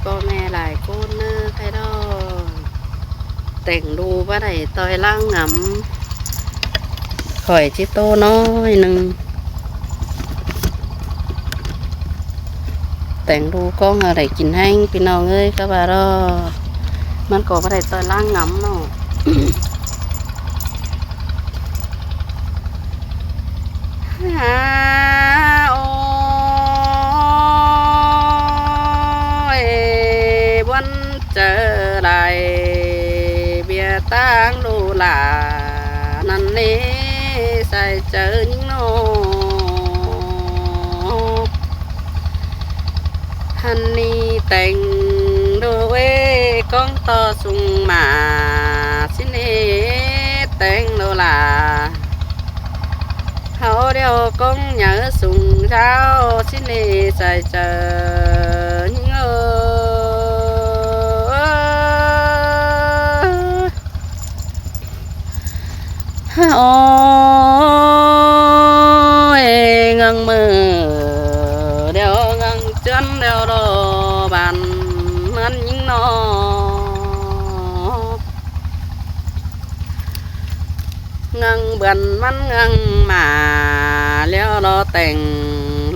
พ่อแม่หลายคนเนอะใครดอกแต่งดูว่าได้ต่อยล่างงำข่อยชิโตน้อยหนึ่งแต่งดูก็อะไรกินแห้งพี่น้องเอ้ยก็บ่ารอมันก็ว่าได้ต่อยล่างงำเนาะ หาโอ้ยวันเจอไรเบียตั้งดูหลานั่นนี่ใส่เจอยิ่งโนฮันนี่แต่งดูเว้ก้องต่อสุงมาสินี่แต่งดูหลาเขาเดียวcũng nhớ sùng rau xin đi chạy chờ những ôi ngân mơ đeo ngân chân đeo đồ bàn nên những nó ngân bần mắn ngân mà leo lo tình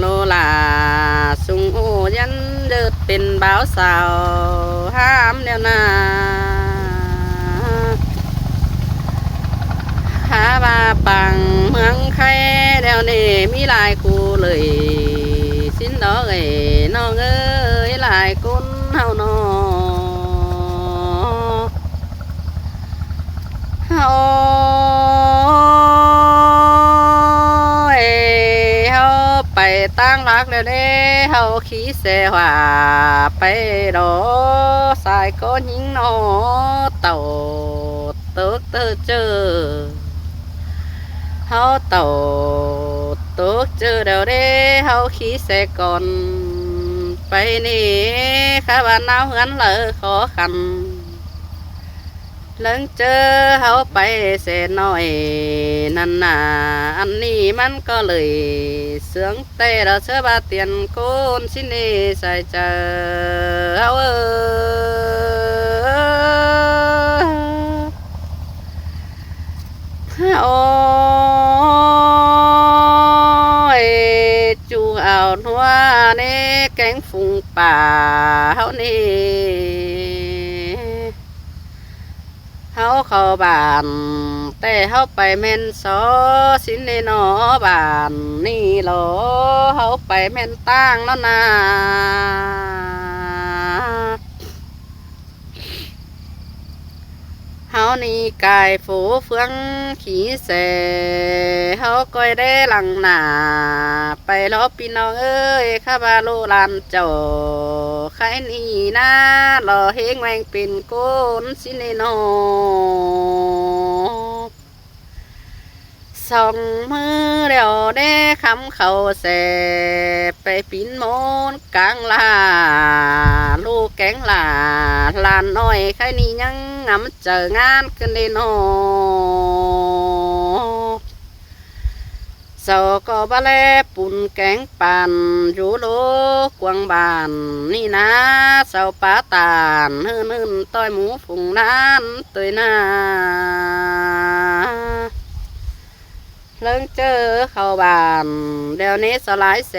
lô là sung ô dân đợt tình báo sao ham đeo na há ba bằng mương khay đeo nề mi lại cu lời xin đó gầy nó ơi lại con hao nóไปตั้งรักแล้วเด้เฮาขี้เสว่าไปดอสายก็ยิงนอเต่าเติกเตอเจอเฮาเต่าเติกเจอเดี๋ยวเด้เฮาขี้เสก่อนไปนี่ข้าบ้านน้าวเฮือนเลยขอขันเลิงเจอเขาไปเสียหน่อยนั่นน่ะอันนี้มันก็เลยเสืองเตะเราเชื่อบาเตียนโกนสินี่ใส่เจอเอาโอ้ยจูเอาหัวนี่แกงฟุงป่าเขานี่เขาเข้าบ้านแต่เขาไปเม่นซอสินในนอบ้านนี่หรอเขาไปเม่นตั้งแล้วนะเขานี่กายฝูเฟืองขี้เสเขาก้อยได้หลังหนาไปรอพี่น้องเอ้ยข้าบาโลลานเจ้าใครนี่นะรอเฮงแวงเป็นโกนสิเนโนสองมือเดียวได้คำเขาเสไปปินโมนกลางลาลูกแกงลาลานน้อยใครนี่ยังงำเจองานกันเดโนเสาก็บะแลปุ่นแกงปั่นอยู่โลกวางบานนี่นะเสาปลาตานหื่นต้อยหมูฝุงนั้นตัวนาเลิงเจอเข้าบ้านเดี๋ยวนี้สลายแส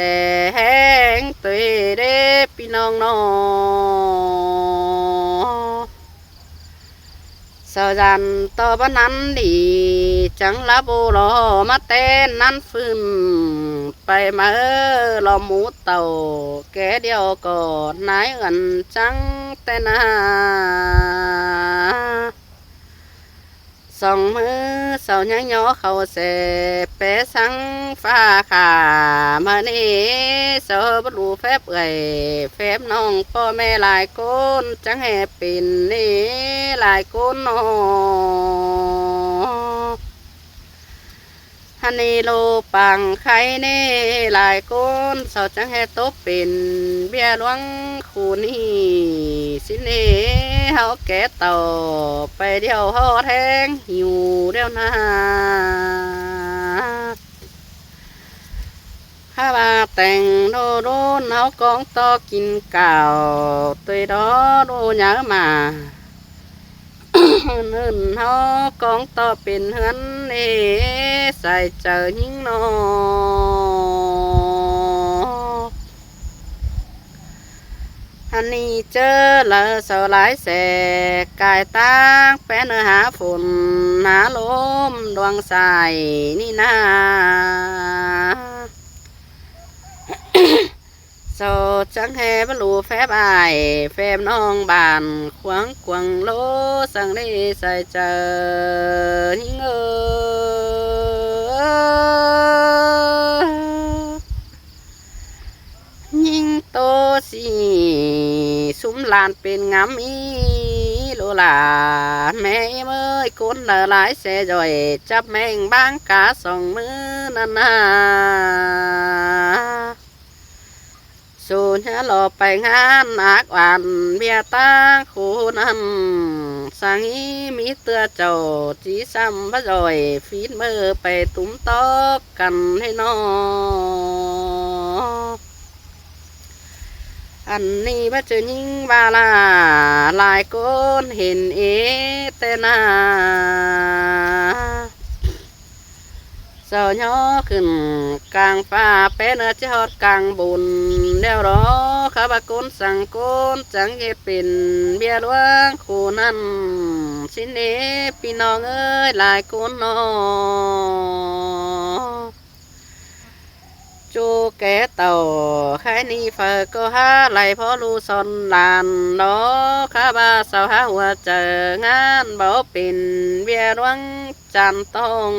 แห้งตัวเด้พี่น้องน้องสาวจันต่อบ้านนั้นดีจังละโบรอมาเต้นนั้นฟื้นไปมารอหมูเต่าแกเดียวก่อนนายเงินจังแต่นาสองมือเสายังย่อเขาเสเปสังฟ้าขามานี่เสาบรูแฟบเอ่ยแฟบน้องพ่อแม่หลายคนจังแห่ปินนี่หลายคนนอฮันนี่โลปังไข่นี่หลายคนเสาจังแห่ตบเป็นเบี้ยหลวงคูนี่สินี่เฮาแก่ต่อไปเดียวเฮาแทงหิวเดียวนา ข ข้าว่าแต่งโดโดนเฮากองต่อกินก่าวตัวดอดูหยามาเฮินเฮากองต่อเป็นเฮือนเอใส่เจอยิงนออันนี้เจอละเสาหลายแสกายตากแป้นหาฝนหาลมดวงใสนี่นาโซจังแฮบลูแฟบอายแฟบน้องบานขวางกวางโลสังได้ใส่เจอยิงยิงโตสีซุ้มลานเป็นงามอีโลลาแม่เมื่อยก้นหลายเสจ่อยจับแมงบางกาสองมือนั่นนาสูญหลอไปงานอักวันเบียตาคูนั้นสังอีมีเตือเจ้าจีซ้ำพระจอยฟีดมือไปตุ้มตอกกันให้นออันนี้พระเจ้ายิ่งบาลาลายก้นเห็นเอเตนาเสาย่อขึ้นกลางฟ้าเป็นเจ้าดกลางบุญเดี๋ยวรอข้าบกุนสั่งกุนจังเกเป็นเบียหลวงคู่นั้นสินเอพี่น้องเอ้ยหลายคนนอจูแก่เต่าใครนี่เฟอก็หาไหลพอลูซอนลานดอข้าบาสาวหาหัวเจองานบ่เป็นเบียหลวงจันต้อง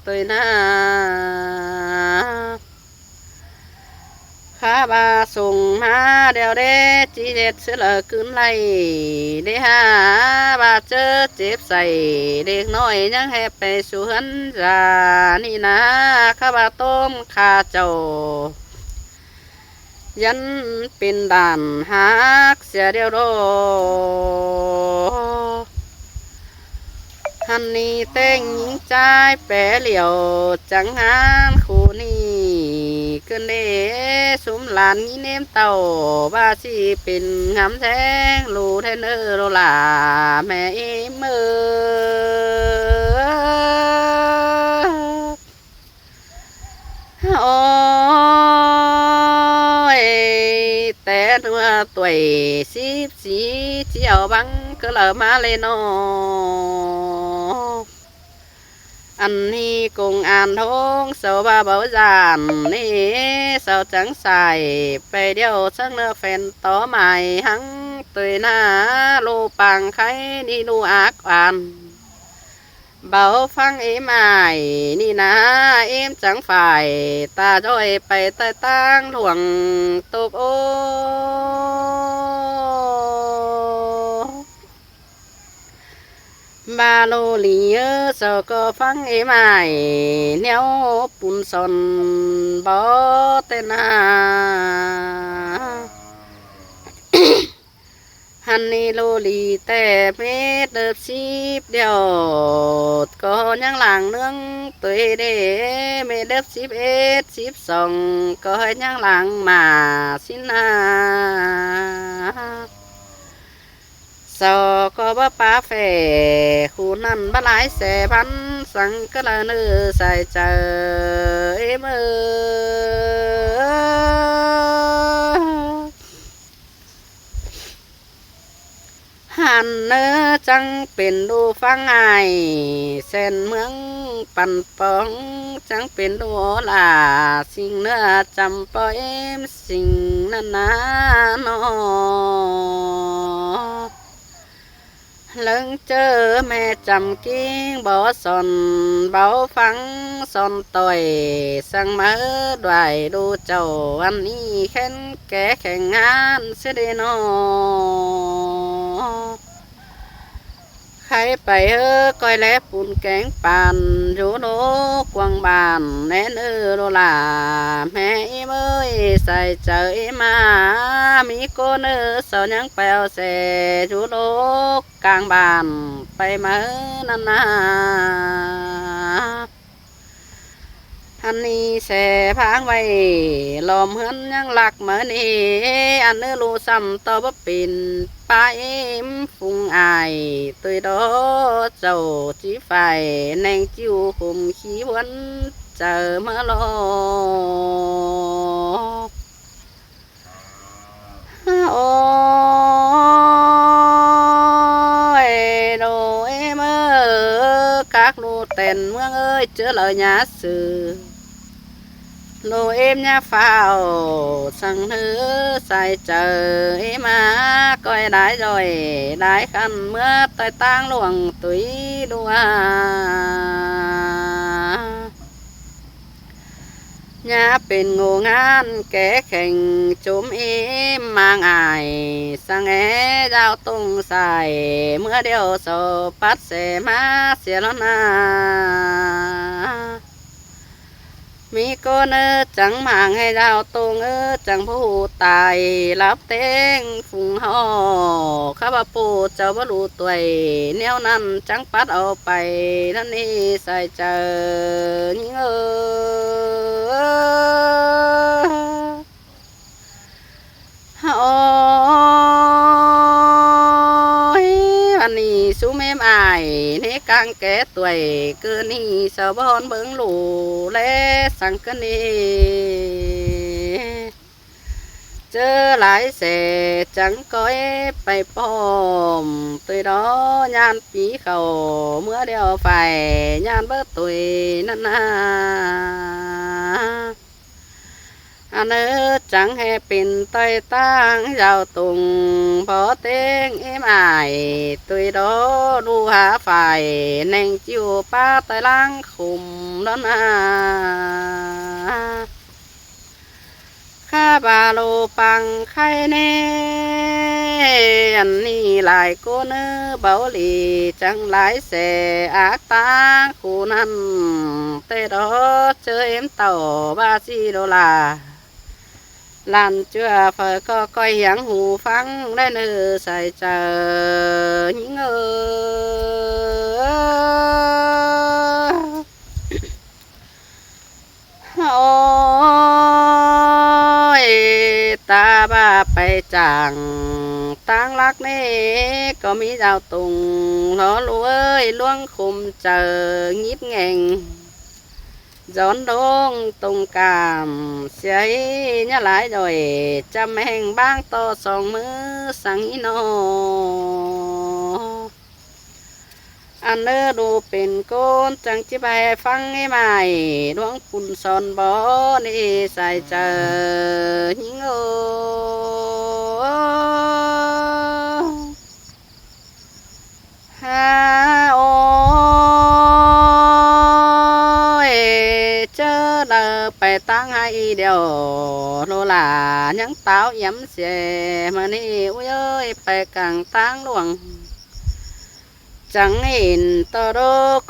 ตัวหน้าข้าบาส่งมาเดี๋ยวเด้จีเด็ดเสือขึ้นไล่เด้หาบาเจอเจ็บใส่เด็กน้อยยังแหบไปสวนจานี่นะข้าบาต้มข้าเจ้ายันเป็นด่านหักเสียเดียวโดฮันนี่เต้งยิงใจแปรเหลียวจังหานคู่นี้ขึ้นเดสุมหลานนี้เนมเต่าว่าสิเป็นงามแทงลูเทนเนอร์โรลาแม่เอเมอโอ้ยแต่ตัวตัวสิบสีเจียวบังก็เลยมาเลยนออันนี้กงอ่านทงเสาบาเบาจานนี่เสาจังใส่ไปเดียวสังเนื้อแฟนต่อใหม่หังตุยหน้าลูปังไข่นี่ลูอักอันเบาฟังเอ็มไอนี่นะเอ็มจังฝ่ายตาจ้อยไปใต้ตั้งหลวงตกโอบาโลลีเอสก็ฟังเอไม้เนียวปุ่นสนบ่เตนาฮันนี่โลลีแต่เม็ดเดือบชีบเดียวก็ยังหลังเนื่องตัวเดเม็ดเดือบ12ก็ยังหลังมาสินาสอก็บ่ป้าแฝคู่นั้นบ่หลายแสพันสังก็ละเนื้อใส่เจอเมื่อหันเนื้อจังเป็นดูฟังไงเส้นเมืองปันปองจังเป็นดูลาสิ่งเนื้อจำปอเอ็มสิ่งนั้นนะนอเลิงเจอแม่จำกิ้งบ่สนเบาฟังสนต่อยสั่งมาด้วยดูเจ้าวันนี้แค่นแก่แข่งงานเสียเดนอใครไปก้อยแลปุ่นแกงปานอยู่โนกวางบานแน่นโลลาแม่เมื่อยใส่เจอมามีโกเนื้อเสายังแปวเสอยู่โนกลางบานไปเมื่อนั้นนา อันนี้แส่พางไว้ลอมเฮือนยังหลักเหมือนนี่อันเนื้อรูซ้ำต่อบ่เป็นปลาเอ็มฟุงอายตุยดอเจ้าจีไฟแนงจิ้วห่มขี้วันเจอเมื่อรอโอ้ยโดยเมื่อcác lô tèn mương ơi chữa lời nhà sư lô em nhà phao sang hứa sai chờ em à coi đái rồi đái khăn mưa tay tang luồng túi đua nhà bên ngô ngán kẻ khành chốm em mang ải sang é giao tung xài mưa đeo sầu bắt xe má xe lon à mi con ơ chẳng mang hay giao tung ơ chẳng phụ tài lắp tên phùng ho khá bà phụ cháu bà lù tuổi neo năn chẳng bắt ao bayนั่นนี่ใส่เจอnhững ôiวันนี้สู้แม่อายในกลางแก่ตัวเกินนี่สาวบอนเบิ่งหลูและสังกันนี่เจอหลายเสจังก้อยไปป้อมตุยดอยานปีเขาเมื่อเดียวไฟยานเบิดตุยนั่นนาอันเอจังให้เป็นต้อยตั้งยาวตุงพอเต้งเอ็มอายตุยดอดูหาไฟแนงจิ้วป้าต้อยล้างคุมนั่นนาข้าบาโลปังไข่เน่อันนี้หลายโกเนเบาหลีจังหลายเสอากตาคูนั้นเตดอเจอเอ็มเต่าบาซิโดลาลันเจือเฟอก็ก้อยยังหูฟังได้เนื้อใส่เจอยิงโอ้ยตาบ้าไปจังตั้งรักนี่ก็มีดาวตุงล้อรวยล่วงคุมเจองิดเง่งย้อนดงตรงกามเสียnhá lại rồi chăm hàng bang to songมือสังอิโนอันเนอดูเป็นโกนจังจิไปฟังให้ใหม่ดวงปุ่นซอนบ่อนี่ใส่เจอหิงโอฮาโอเจอเลอไปตั้งให้เดียวโลลายังเต้าย้ำเสียมานี่อุ้ยเอ้ยไปกลางตั้งหลวงจังเห็นตอโร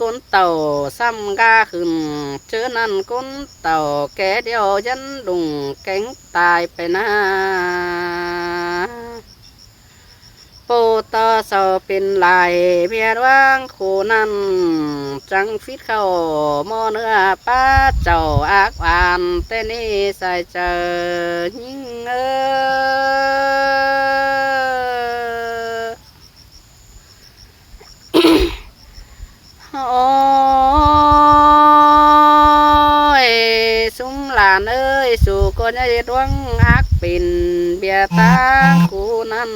กุนเต่าซ้ำกาขึ้นเจอนั่นกุนเต่าแกเดียวยันดุงแข็งตายไปนะปูต่อเสาเป็นลายเบียดว่างคู่นั้นจังฟิตเข้าหม้อเนื้อป้าเจ้าอากหวานเต้นี่ใส่เจอยิ่งโอ้ยซุ้มหลานเอ้ยสู่ก็จะดวงฮักปิ่นเบียตาคูนั้น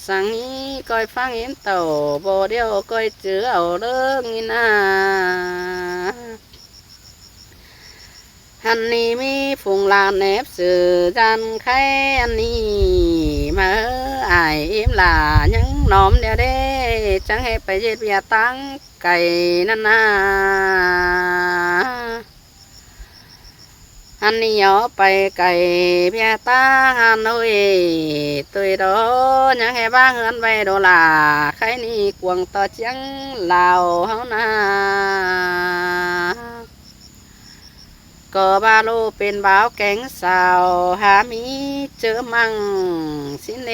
สังฮีก้อยฟังเห็นเต่าบ่เดียวก้อยเจือเอาเรื่องนี้นะอันนี้มีฝูงลานแนบสื่อจันไข่อันนี้มาอายเอ็มลายังน้อมเดียวเด้จังให้ไปเย็ดเบียตั้งไก่นั่นนาอันนี้เอาไปไก่เบียตั้งอันนู้ยตุยดอยังให้บ้างเงินไว้โดลาไข่นี่กวงต่อเจียงลาวเฮานาก็บาโลเป็นบ่าวแก๊งสาวหามีเจอมั่งสิเน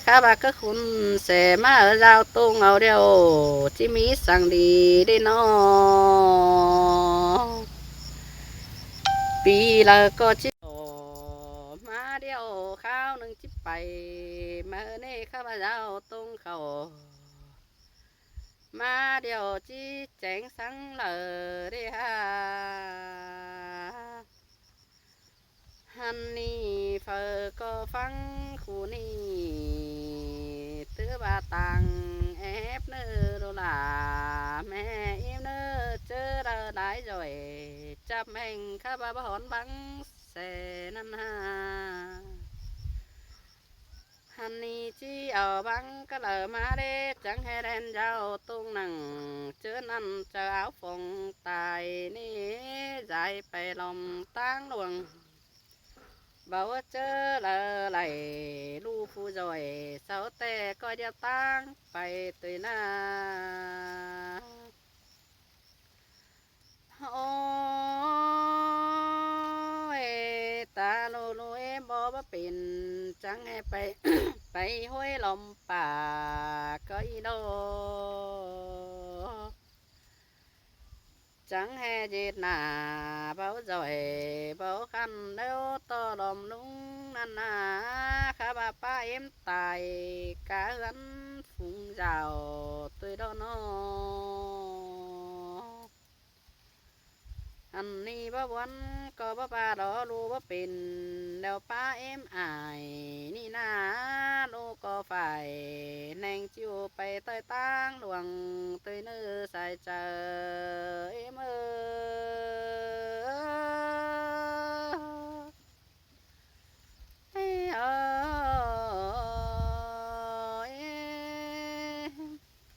ข้าบาก็คุณเสมาเจ้าตุงเอาเดียวที่มีสั่งดีได้นอ ปีละก็ชิมาเดียวข้าวหนึ่งจิบไปมาเน่ข้าพเจ้าตรงเขามาเดียวจีแจงสังเลยเดียฮันนี่เฟอก็ฟังคู่นี้ตื้อบาตังเอฟเนอโดลาแม่เอฟเนอเจอเราได้จ่อยจับแม่งข้าบาบหอนบังเสนันฮาฮันนี่จีเอาบังก็เลยมาเด้จังให้แดนเจ้าตรงนั่งเจอนั่นเจ้าเอาฟงตายนี่ใจไปลมตั้งหลวงbảo chớ là lại lu phu rồi sao tè coi đeo tang phải tới na ôi ta lô lô em bỏ bắp pin chẳng hayไป ไปห้วยลมป่าก็อีโด chẳng hè dệt nà bao rồi bao khăn nếu to đom lúng năn nà khá bà ba em tài cá gắn phùng rào tôi đó nó anh ni ba bún có ba ba đó lu ba pin đeo ba em ai ni na lu có phải neng chiều bay tới tang luồng tới nơi sai chờ em ơi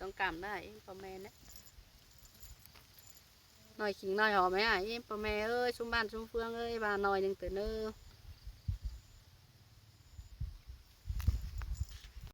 ต้องcảmได้em comment đấy nói chính nói họ mấy à em bà mẹ ơi xung ban xung phương ơi bà nói đừng từ nơ